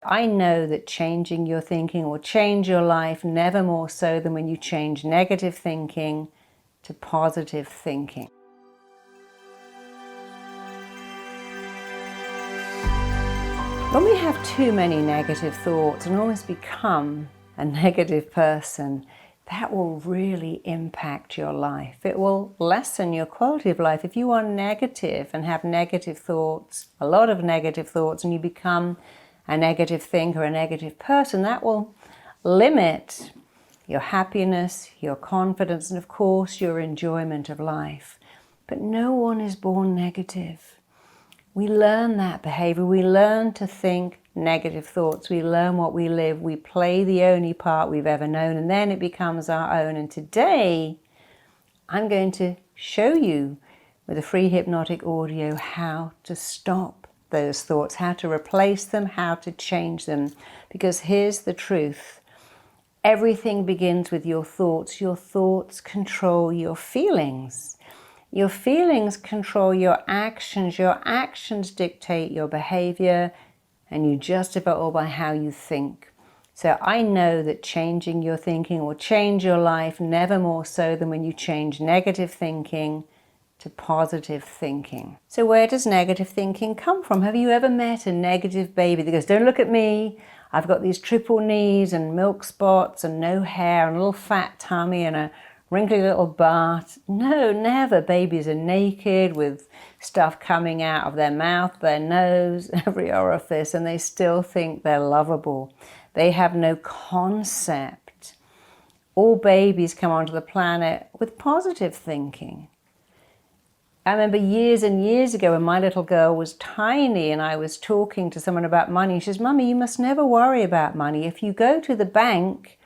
I know that changing your thinking will change your life, never more so than when you change negative thinking to positive thinking. When we have too many negative thoughts and almost become a negative person, that will really impact your life. It will lessen your quality of life. If you are negative and have negative thoughts, a lot of negative thoughts, and you become a negative thinker, a negative person, that will limit your happiness, your confidence, and of course your enjoyment of life. But no one is born negative. We learn that behavior. We learn to think negative thoughts. We learn what we live. We play the only part we've ever known, and then it becomes our own. And today, I'm going to show you with a free hypnotic audio how to stop those thoughts, how to replace them, how to change them. Because here's the truth. Everything begins with your thoughts. Your thoughts control your feelings. Your feelings control your actions dictate your behavior, and you justify it all by how you think. So I know that changing your thinking will change your life, never more so than when you change negative thinking to positive thinking. So where does negative thinking come from? Have you ever met a negative baby that goes, don't look at me, I've got these triple knees and milk spots and no hair and a little fat tummy and a wrinkly little butt? No, never. Babies are naked with stuff coming out of their mouth, their nose, every orifice, and they still think they're lovable. They have no concept. All babies come onto the planet with positive thinking. I remember years and years ago when my little girl was tiny and I was talking to someone about money. She says, Mummy, you must never worry about money. If you go to the bank,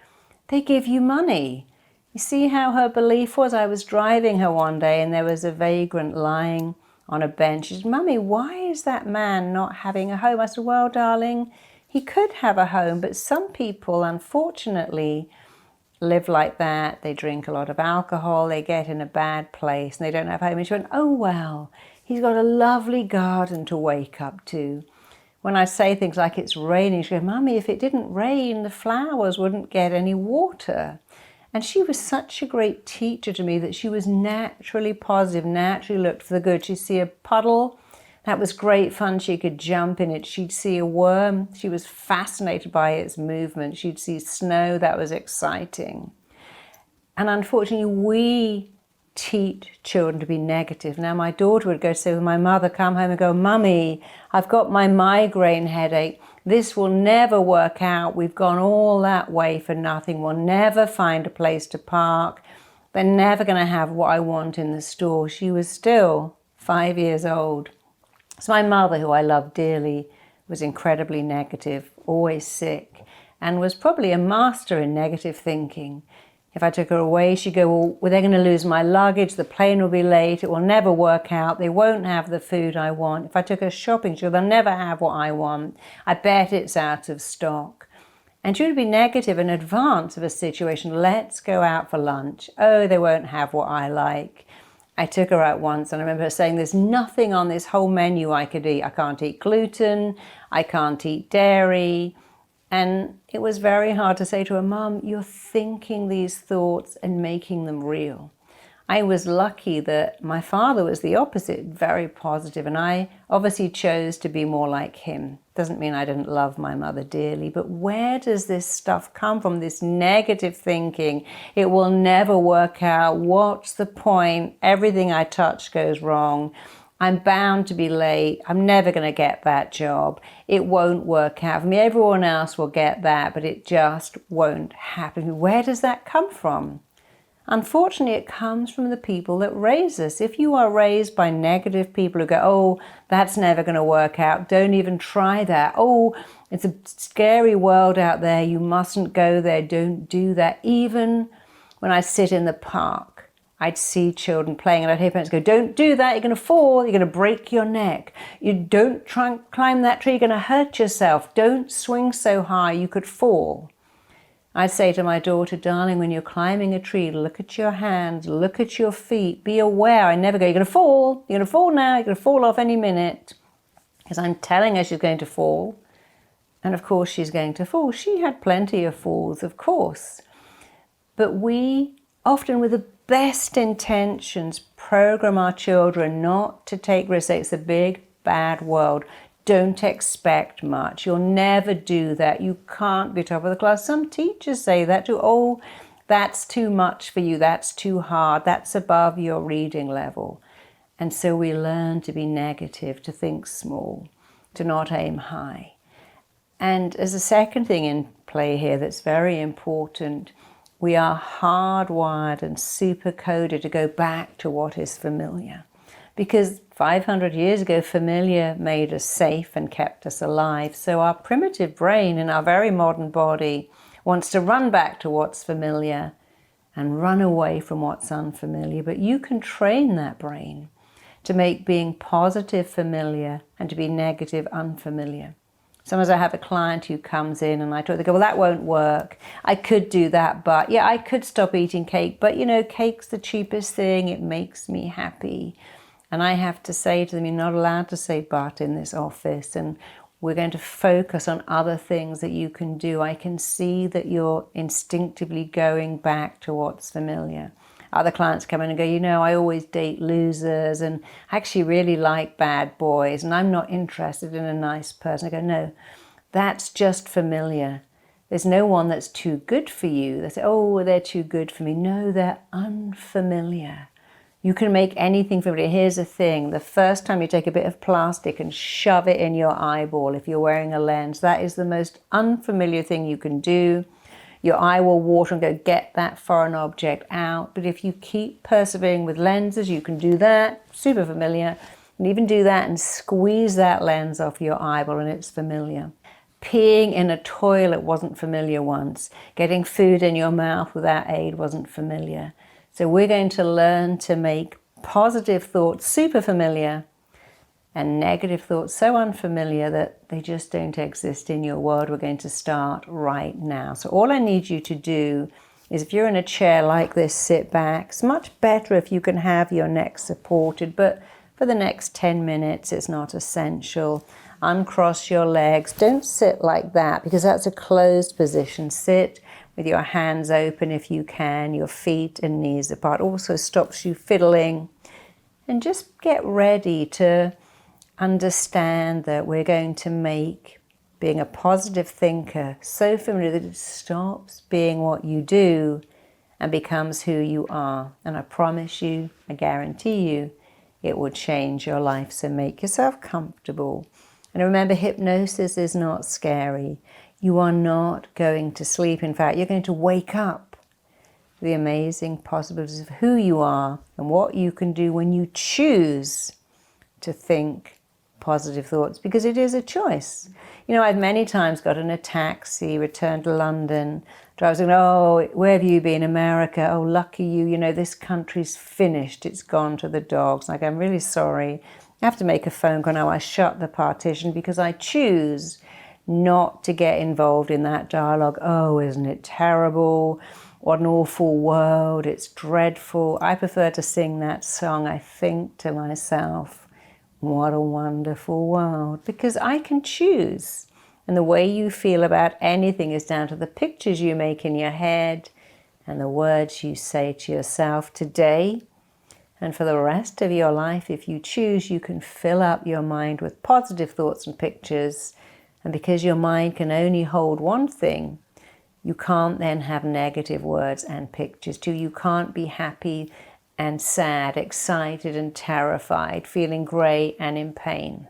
they give you money. You see how her belief was? I was driving her one day and there was a vagrant lying on a bench. She said, Mummy, why is that man not having a home? I said, well, darling, he could have a home, but some people, unfortunately, live like that. They drink a lot of alcohol, they get in a bad place, and they don't have a home. And she went, oh, well, he's got a lovely garden to wake up to. When I say things like it's raining, she goes, Mummy, if it didn't rain, the flowers wouldn't get any water. And she was such a great teacher to me that she was naturally positive, naturally looked for the good. She'd see a puddle, that was great fun. She could jump in it. She'd see a worm. She was fascinated by its movement. She'd see snow. That was exciting. And unfortunately, we teach children to be negative. Now, my daughter would go to say with my mother, come home and go, Mummy, I've got my migraine headache. This will never work out. We've gone all that way for nothing. We'll never find a place to park. They're never going to have what I want in the store. She was still 5 years old. So my mother, who I love dearly, was incredibly negative, always sick, and was probably a master in negative thinking. If I took her away, she'd go, well, they're going to lose my luggage, the plane will be late, it will never work out, they won't have the food I want. If I took her shopping, she'll, they'll never have what I want. I bet it's out of stock. And she would be negative in advance of a situation. Let's go out for lunch. Oh, they won't have what I like. I took her out once and I remember her saying, there's nothing on this whole menu I could eat. I can't eat gluten, I can't eat dairy. And it was very hard to say to her, Mum, you're thinking these thoughts and making them real. I was lucky that my father was the opposite, very positive, and I obviously chose to be more like him. Doesn't mean I didn't love my mother dearly, but where does this stuff come from, this negative thinking? It will never work out. What's the point? Everything I touch goes wrong. I'm bound to be late. I'm never going to get that job. It won't work out for me. Everyone else will get that, but it just won't happen. Where does that come from? Unfortunately, it comes from the people that raise us. If you are raised by negative people who go, oh, that's never going to work out, don't even try that. Oh, it's a scary world out there, you mustn't go there, don't do that. Even when I sit in the park, I'd see children playing and I'd hear parents go, don't do that, you're going to fall, you're going to break your neck. You don't try and climb that tree, you're going to hurt yourself. Don't swing so high, you could fall. I'd say to my daughter, darling, when you're climbing a tree, look at your hands, look at your feet, be aware. I never go, you're going to fall now, you're going to fall off any minute. Because I'm telling her she's going to fall. And of course she's going to fall. She had plenty of falls, of course. But we, often with the best intentions, program our children not to take risks. It's a big, bad world. Don't expect much. You'll never do that. You can't be top of the class. Some teachers say that too. Oh, that's too much for you. That's too hard. That's above your reading level. And so we learn to be negative, to think small, to not aim high. And as a second thing in play here that's very important, we are hardwired and super coded to go back to what is familiar. Because 500 years ago, familiar made us safe and kept us alive. So our primitive brain in our very modern body wants to run back to what's familiar and run away from what's unfamiliar. But you can train that brain to make being positive familiar and to be negative unfamiliar. Sometimes I have a client who comes in and I talk, they go, well, that won't work. I could do that, but yeah, I could stop eating cake. But you know, cake's the cheapest thing. It makes me happy. And I have to say to them, you're not allowed to say but in this office. And we're going to focus on other things that you can do. I can see that you're instinctively going back to what's familiar. Other clients come in and go, you know, I always date losers and I actually really like bad boys and I'm not interested in a nice person. I go, no, that's just familiar. There's no one that's too good for you. They say, oh, they're too good for me. No, they're unfamiliar. You can make anything familiar. Here's the thing. The first time you take a bit of plastic and shove it in your eyeball, if you're wearing a lens, that is the most unfamiliar thing you can do. Your eye will water and go, get that foreign object out. But if you keep persevering with lenses, you can do that, super familiar. And even do that and squeeze that lens off your eyeball and it's familiar. Peeing in a toilet wasn't familiar once. Getting food in your mouth without aid wasn't familiar. So we're going to learn to make positive thoughts super familiar and negative thoughts so unfamiliar that they just don't exist in your world. We're going to start right now. So all I need you to do is, if you're in a chair like this, sit back. It's much better if you can have your neck supported, but for the next 10 minutes, it's not essential. Uncross your legs. Don't sit like that because that's a closed position. Sit with your hands open if you can, your feet and knees apart. Also stops you fiddling. And just get ready to understand that we're going to make being a positive thinker so familiar that it stops being what you do and becomes who you are. And I promise you, I guarantee you, it will change your life. So make yourself comfortable. And remember, hypnosis is not scary. You are not going to sleep. In fact, you're going to wake up to the amazing possibilities of who you are and what you can do when you choose to think positive thoughts, because it is a choice. You know, I've many times got in a taxi, returned to London, drivers going, oh, where have you been? America. Oh, lucky you. You know, this country's finished. It's gone to the dogs. Like, I'm really sorry. I have to make a phone call now. I shut the partition because I choose not to get involved in that dialogue. Oh, isn't it terrible? What an awful world. It's dreadful. I prefer to sing that song. I think to myself, what a wonderful world, because I can choose. And the way you feel about anything is down to the pictures you make in your head and the words you say to yourself today. And for the rest of your life, if you choose, you can fill up your mind with positive thoughts and pictures. And because your mind can only hold one thing, you can't then have negative words and pictures too. You can't be happy and sad, excited and terrified, feeling grey and in pain.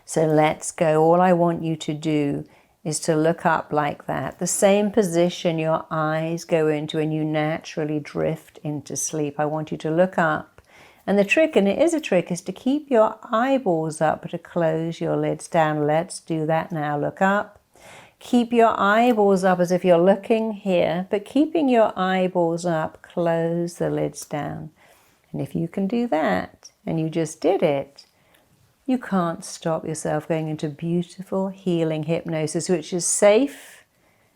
So let's go. All I want you to do is to look up like that, the same position your eyes go into when you naturally drift into sleep. I want you to look up. And the trick, and it is a trick, is to keep your eyeballs up but to close your lids down. Let's do that now. Look up. Keep your eyeballs up as if you're looking here, but keeping your eyeballs up, close the lids down. And if you can do that, and you just did it, you can't stop yourself going into beautiful healing hypnosis, which is safe,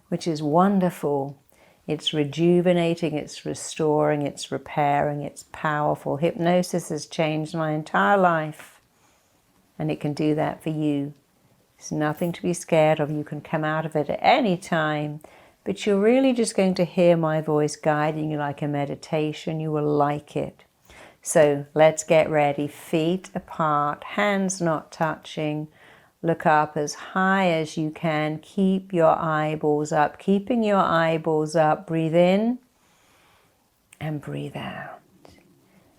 which is wonderful. It's rejuvenating, it's restoring, it's repairing, it's powerful. Hypnosis has changed my entire life, and it can do that for you. There's nothing to be scared of. You can come out of it at any time, but you're really just going to hear my voice guiding you like a meditation. You will like it. So let's get ready. Feet apart, hands not touching. Look up as high as you can. Keep your eyeballs up. Keeping your eyeballs up. Breathe in and breathe out.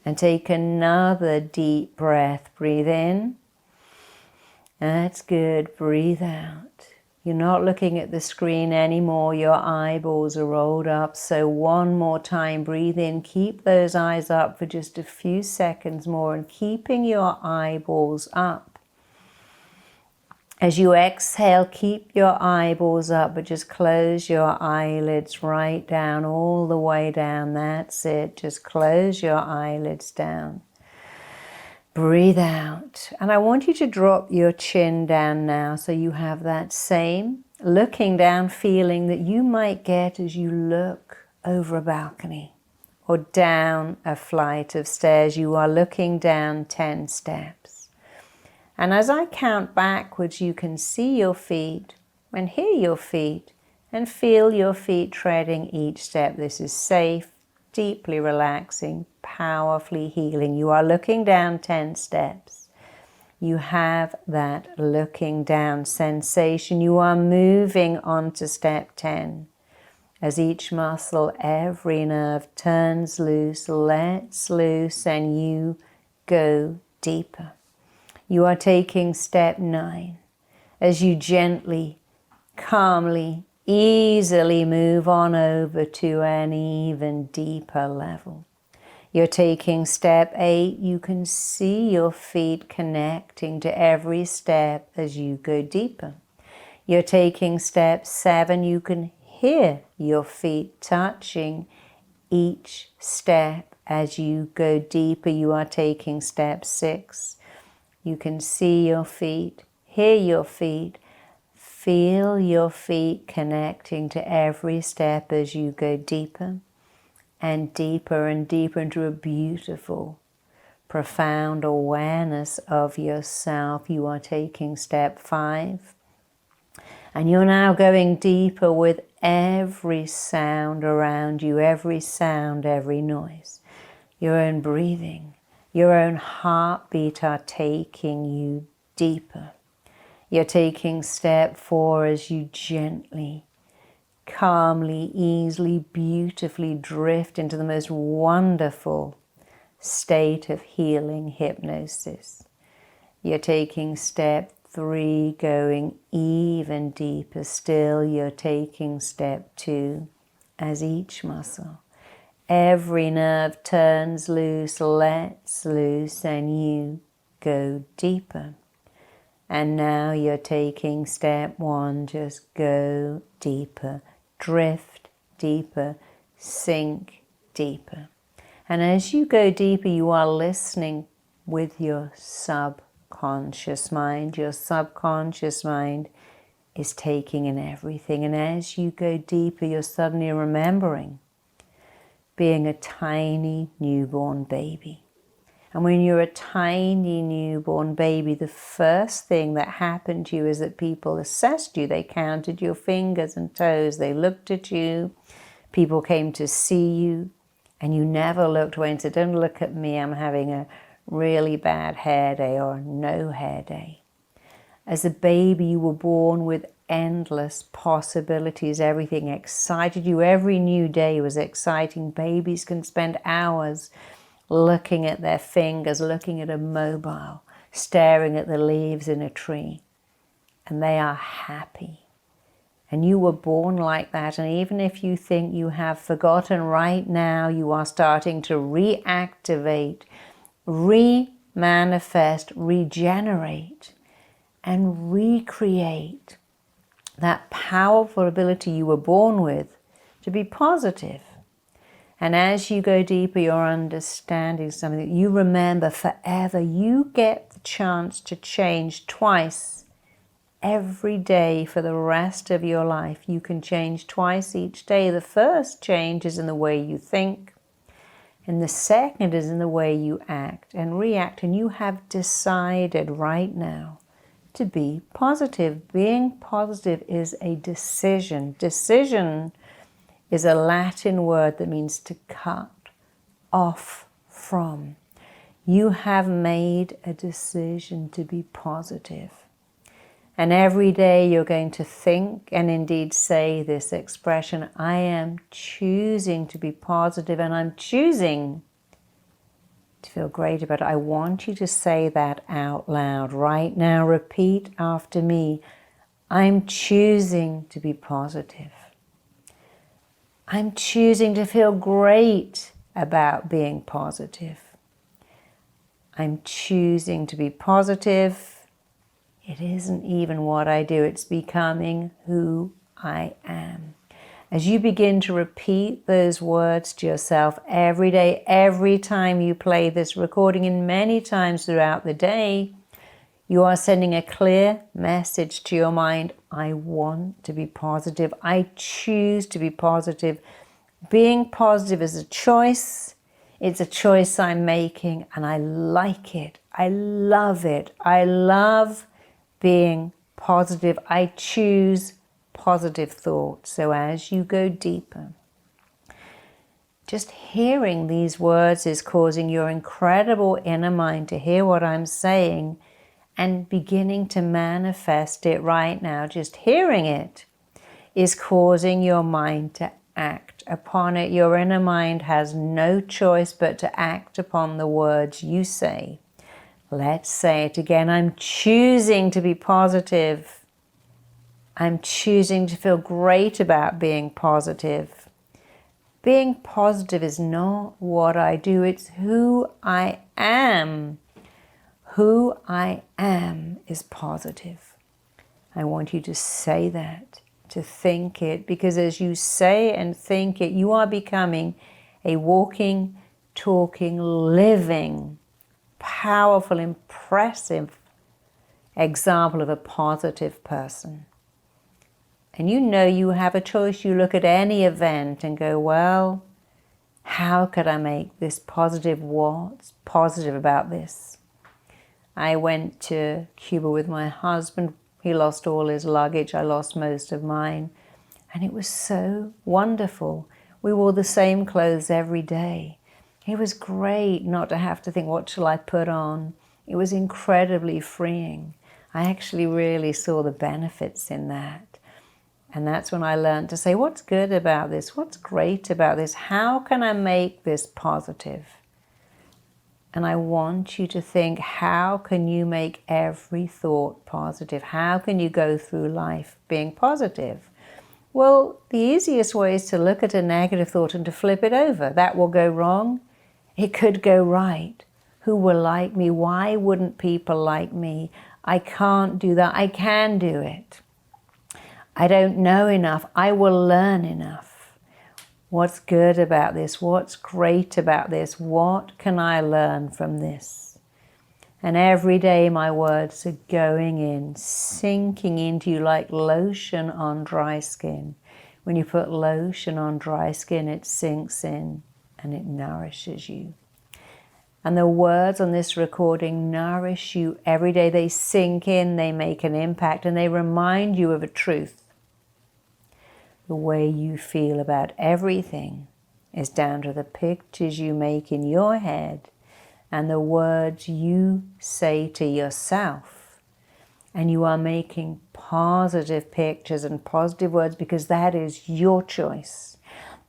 And take another deep breath. Breathe in. That's good. Breathe out. You're not looking at the screen anymore. Your eyeballs are rolled up. So one more time. Breathe in. Keep those eyes up for just a few seconds more. And keeping your eyeballs up. As you exhale, keep your eyeballs up, but just close your eyelids right down, all the way down. That's it. Just close your eyelids down. Breathe out. And I want you to drop your chin down now so you have that same looking down feeling that you might get as you look over a balcony or down a flight of stairs. You are looking down 10 steps. And as I count backwards, you can see your feet and hear your feet and feel your feet treading each step. This is safe, deeply relaxing, powerfully healing. You are looking down 10 steps. You have that looking down sensation. You are moving on to step 10. As each muscle, every nerve turns loose, lets loose, and you go deeper. You are taking step 9 as you gently, calmly, easily move on over to an even deeper level. You're taking step 8. You can see your feet connecting to every step as you go deeper. You're taking step 7. You can hear your feet touching each step as you go deeper. You are taking step 6. You can see your feet, hear your feet, feel your feet connecting to every step as you go deeper and deeper and deeper into a beautiful, profound awareness of yourself. You are taking step 5. And you're now going deeper with every sound around you, every sound, every noise. Your own breathing, your own heartbeat are taking you deeper. You're taking step 4 as you gently, calmly, easily, beautifully drift into the most wonderful state of healing hypnosis. You're taking step 3, going even deeper still. You're taking step 2 as each muscle, every nerve turns loose, lets loose, and you go deeper. And now you're taking step 1, just go deeper, drift deeper, sink deeper. And as you go deeper, you are listening with your subconscious mind. Your subconscious mind is taking in everything. And as you go deeper, you're suddenly remembering being a tiny newborn baby. And when you're a tiny newborn baby, the first thing that happened to you is that people assessed you. They counted your fingers and toes. They looked at you. People came to see you. And you never looked away and said, don't look at me, I'm having a really bad hair day or no hair day. As a baby, you were born with endless possibilities. Everything excited you. Every new day was exciting. Babies can spend hours looking at their fingers, looking at a mobile, staring at the leaves in a tree. And they are happy. And you were born like that. And even if you think you have forgotten, right now you are starting to reactivate, re-manifest, regenerate, and recreate that powerful ability you were born with to be positive. And as you go deeper, you're understanding something that you remember forever. You get the chance to change twice every day for the rest of your life. You can change twice each day. The first change is in the way you think, and the second is in the way you act and react. And you have decided right now to be positive. Being positive is a decision. Decision is a Latin word that means to cut off from. You have made a decision to be positive. And every day you're going to think and indeed say this expression, I am choosing to be positive and I'm choosing to feel great about it. I want you to say that out loud right now. Repeat after me. I'm choosing to be positive. I'm choosing to feel great about being positive. I'm choosing to be positive. It isn't even what I do, it's becoming who I am. As you begin to repeat those words to yourself every day, every time you play this recording, and many times throughout the day, you are sending a clear message to your mind. I want to be positive. I choose to be positive. Being positive is a choice. It's a choice I'm making, and I like it. I love it. I love being positive. I choose positive thoughts. So as you go deeper, just hearing these words is causing your incredible inner mind to hear what I'm saying and beginning to manifest it right now. Just hearing it is causing your mind to act upon it. Your inner mind has no choice but to act upon the words you say. Let's say it again. I'm choosing to be positive. I'm choosing to feel great about being positive. Being positive is not what I do, it's who I am. Who I am is positive. I want you to say that, to think it, because as you say and think it, you are becoming a walking, talking, living, powerful, impressive example of a positive person. And you know you have a choice. You look at any event and go, well, how could I make this positive? What's positive about this? I went to Cuba with my husband. He lost all his luggage. I lost most of mine. And it was so wonderful. We wore the same clothes every day. It was great not to have to think, what shall I put on? It was incredibly freeing. I actually really saw the benefits in that. And that's when I learned to say, what's good about this? What's great about this? How can I make this positive? And I want you to think, how can you make every thought positive? How can you go through life being positive? Well, the easiest way is to look at a negative thought and to flip it over. That will go wrong. It could go right. Who will like me? Why wouldn't people like me? I can't do that. I can do it. I don't know enough. I will learn enough. What's good about this? What's great about this? What can I learn from this? And every day my words are going in, sinking into you like lotion on dry skin. When you put lotion on dry skin, it sinks in and it nourishes you. And the words on this recording nourish you every day. They sink in, they make an impact, and they remind you of a truth. The way you feel about everything is down to the pictures you make in your head and the words you say to yourself. And you are making positive pictures and positive words because that is your choice.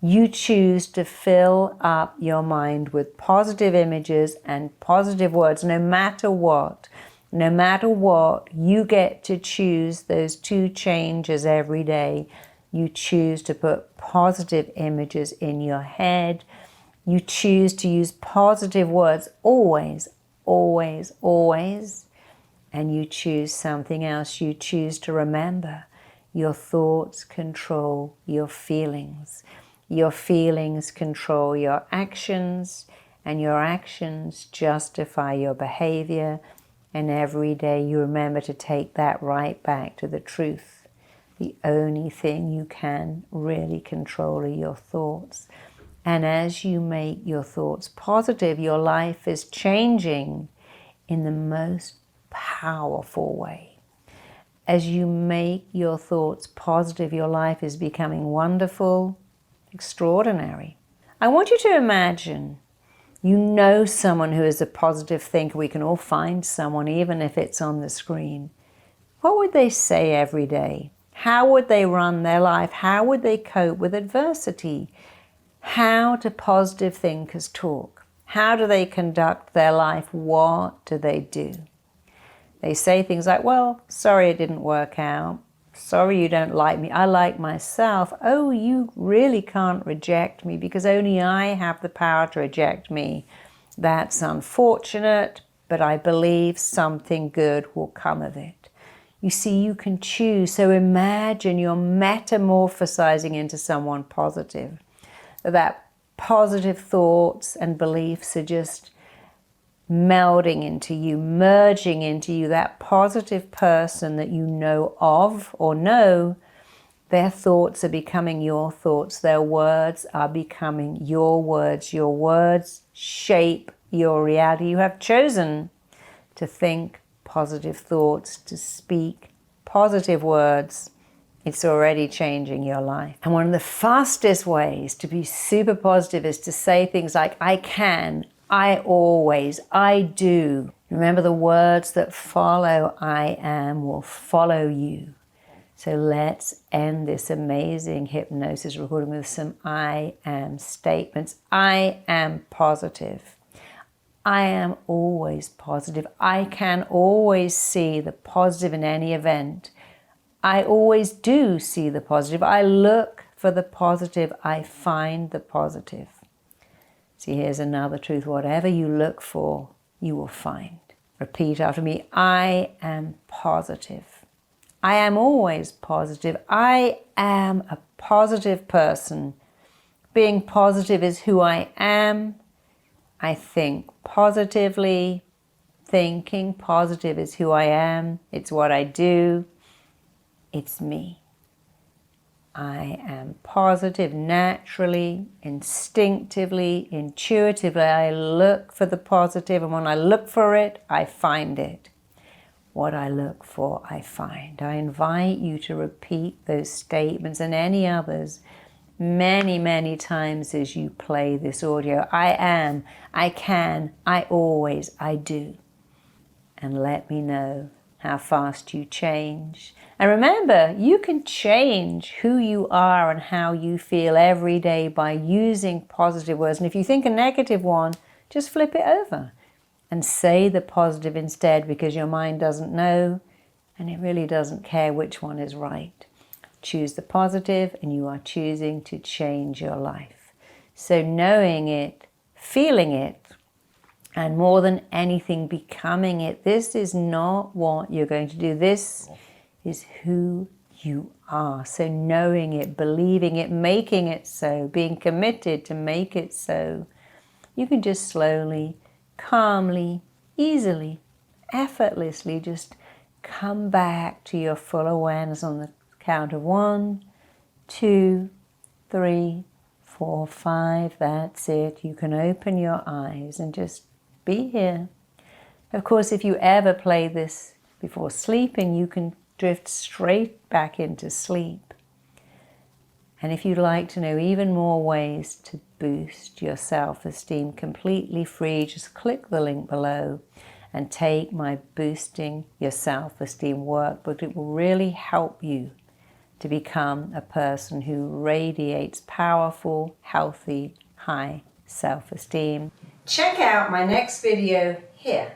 You choose to fill up your mind with positive images and positive words, no matter what. No matter what, you get to choose those two changes every day. You choose to put positive images in your head. You choose to use positive words always, always, always. And you choose something else. You choose to remember your thoughts control your feelings. Your feelings control your actions, and your actions justify your behavior. And every day you remember to take that right back to the truth. The only thing you can really control are your thoughts. And as you make your thoughts positive, your life is changing in the most powerful way. As you make your thoughts positive, your life is becoming wonderful, extraordinary. I want you to imagine you know someone who is a positive thinker. We can all find someone, even if it's on the screen. What would they say every day? How would they run their life? How would they cope with adversity? How do positive thinkers talk? How do they conduct their life? What do they do? They say things like, well, sorry it didn't work out. Sorry you don't like me. I like myself. Oh, you really can't reject me because only I have the power to reject me. That's unfortunate, but I believe something good will come of it. You see, you can choose. So imagine you're metamorphosizing into someone positive. That positive thoughts and beliefs are just melding into you, merging into you, that positive person that you know of or know. Their thoughts are becoming your thoughts. Their words are becoming your words. Your words shape your reality. You have chosen to think positive thoughts, to speak positive words. It's already changing your life. And one of the fastest ways to be super positive is to say things like, I can, I always, I do. Remember, the words that follow I am will follow you. So let's end this amazing hypnosis recording with some I am statements. I am positive. I am always positive. I can always see the positive in any event. I always do see the positive. I look for the positive. I find the positive. See, here's another truth. Whatever you look for, you will find. Repeat after me. I am positive. I am always positive. I am a positive person. Being positive is who I am. I think positively. Thinking positive is who I am. It's what I do. It's me. I am positive naturally, instinctively, intuitively. I look for the positive, and when I look for it, I find it. What I look for, I find. I invite you to repeat those statements and any others many, many times as you play this audio. I am, I can, I always, I do. And let me know how fast you change. And remember, you can change who you are and how you feel every day by using positive words. And if you think a negative one, just flip it over and say the positive instead, because your mind doesn't know and it really doesn't care which one is right. Choose the positive and you are choosing to change your life. So knowing it, feeling it, and more than anything, becoming it. This is not what you're going to do. This is who you are. So knowing it, believing it, making it so, being committed to make it so, you can just slowly, calmly, easily, effortlessly just come back to your full awareness on the count of 1, 2, 3, 4, 5. That's it. You can open your eyes and just be here. Of course, if you ever play this before sleeping, you can drift straight back into sleep. And if you'd like to know even more ways to boost your self-esteem completely free, just click the link below and take my Boosting Your Self-Esteem workbook. It will really help you to become a person who radiates powerful, healthy, high self-esteem. Check out my next video here.